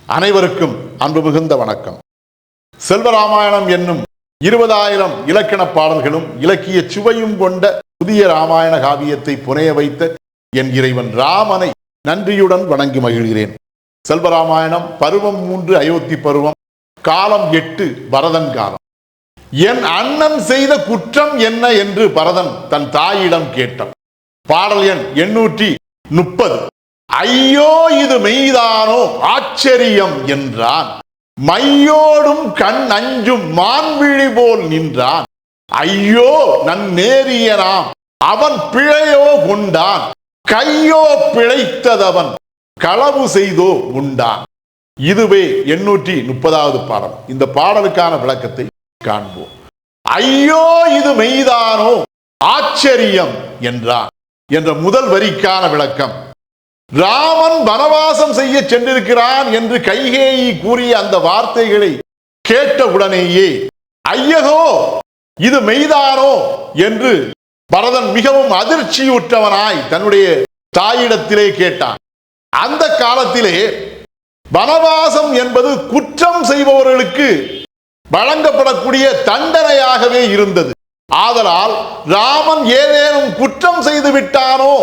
அனைவருக்கும் அன்பு மிகுந்த வணக்கம். செல்வராமாயணம் என்னும் 20,000 இலக்கண பாடல்களும் இலக்கிய சுவையும் கொண்ட புதிய ராமாயண காவியத்தை புனைய வைத்த என் இறைவன் ராமனை நன்றியுடன் வணங்கி மகிழ்கிறேன். செல்வராமாயணம் பருவம் 3 அயோத்தி பருவம், காலம் 8 பரதன் காலம். என் அண்ணன் செய்த குற்றம் என்ன என்று பரதன் தன் தாயிடம் கேட்டான். பாடல் எண் 830. ஐயோ இது மெய்தானோ ஆச்சரியம் என்றான், மையோடும் கண் அஞ்சும் மான்விழி போல் நின்றான். ஐயோ நன்னேரியனாம் அவன் பிழையோ கொண்டான், கையோ பிழைத்ததவன் களவு செய்தோ உண்டான். இதுவே 830வது பாடல். இந்த பாடலுக்கான விளக்கத்தை காண்போம். ஐயோ இது மெய்தானோ ஆச்சரியம் என்றான் என்ற முதல் வரிக்கான விளக்கம். ராமன் வனவாசம் செய்ய சென்றிருக்கிறான் என்று கைகேயி கூறிய அந்த வார்த்தைகளை கேட்டவுடனேயே ஐயகோ இது மெய்தானோ என்று பரதன் மிகவும் அதிர்ச்சியுற்றவனாய் தன்னுடைய தாயிடத்திலே கேட்டான். அந்த காலத்திலே வனவாசம் என்பது குற்றம் செய்பவர்களுக்கு வழங்கப்படக்கூடிய தண்டனையாகவே இருந்தது. ஆதலால் ராமன் ஏதேனும் குற்றம் செய்து விட்டானோ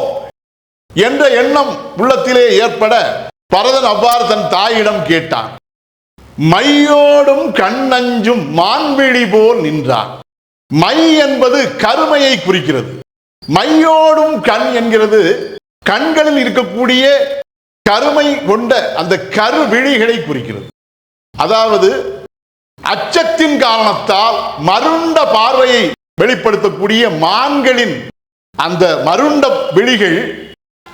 என்ற எண்ணம் உள்ளத்திலே ஏற்பட பரதன் அவ்வாறு தன் தாயிடம் கேட்டான். மையோடும் கண்ணஞ்சும் மான்விழி போல் நின்றான். மை என்பது கருமையை குறிக்கிறது. மையோடும் கண் என்கிறது கண்களில் இருக்கக்கூடிய கருமை கொண்ட அந்த கருவிழிகளை குறிக்கிறது. அதாவது அச்சத்தின் காரணத்தால் மருண்ட பார்வையை வெளிப்படுத்தக்கூடிய மான்களின் அந்த மருண்ட விழிகள்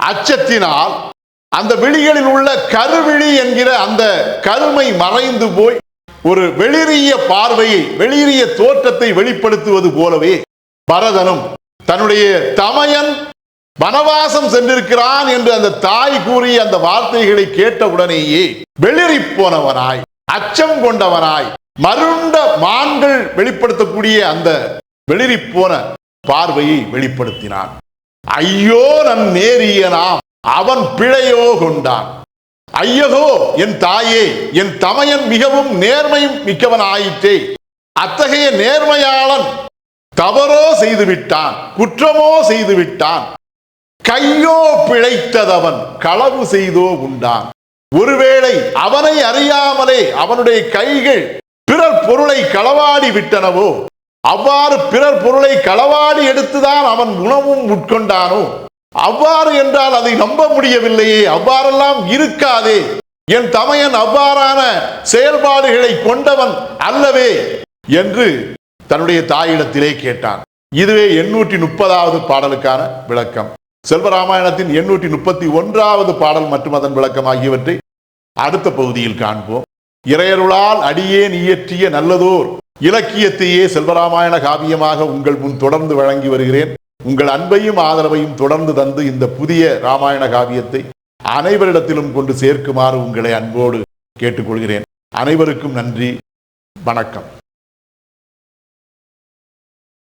அச்சத்தினால் அந்த விழிகளில் உள்ள கருவிழி என்கிற அந்த கருமை மறைந்து போய் ஒரு வெளிரிய பார்வையை, வெளிரிய தோற்றத்தை வெளிப்படுத்துவது போலவே பரதனும் தன்னுடைய தமையன் வனவாசம் சென்றிருக்கிறான் என்று அந்த தாய் கூறிய அந்த வார்த்தைகளை கேட்டவுடனேயே வெளிரி போனவனாய், அச்சம் கொண்டவனாய், மருண்ட மான்கள் வெளிப்படுத்தக்கூடிய அந்த வெளிரி போன பார்வையை வெளிப்படுத்தினான். ஐயோ நன் நேரியனாம் அவன் பிழையோ கொண்டான். ஐயகோ என் தாயே, என் தமையன் மிகவும் நேர்மையும் மிக்கவன் ஆயிற்றே. அத்தகைய நேர்மையாளன் தவறோ செய்துவிட்டான், குற்றமோ செய்துவிட்டான். கையோ பிழைத்ததவன் களவு செய்தோ உண்டான். ஒருவேளை அவனை அறியாமலே அவனுடைய கைகள் பிறர் பொருளை களவாடி விட்டனவோ, அவ்வாறு பிறர் பொருளை களவாடி எடுத்துதான் அவன் உணவும் உட்கொண்டானோ, அவ்வாறு என்றால் அதை நம்ப முடியவில்லையே. அவ்வாறெல்லாம் இருக்காதே, என் தமையன் அவ்வாறான செயல்பாடுகளை கொண்டவன் அல்லவே என்று தன்னுடைய தாயிடத்திலே கேட்டான். இதுவே 830வது பாடலுக்கான விளக்கம். செல்வராமாயணத்தின் 831வது பாடல் மற்றும் அதன் விளக்கம் ஆகியவற்றை அடுத்த பகுதியில் காண்போம். இறையருளால் அடியேன் இயற்றிய நல்லதோர் இலக்கியத்தையே செல்வராமாயண காவியமாக உங்கள் முன் தொடர்ந்து வழங்கி வருகிறேன். உங்கள் அன்பையும் ஆதரவையும் தொடர்ந்து தந்து இந்த புதிய ராமாயண காவியத்தை அனைவரிடத்திலும் கொண்டு சேர்க்குமாறு உங்களை அன்போடு கேட்டுக்கொள்கிறேன். அனைவருக்கும் நன்றி, வணக்கம்.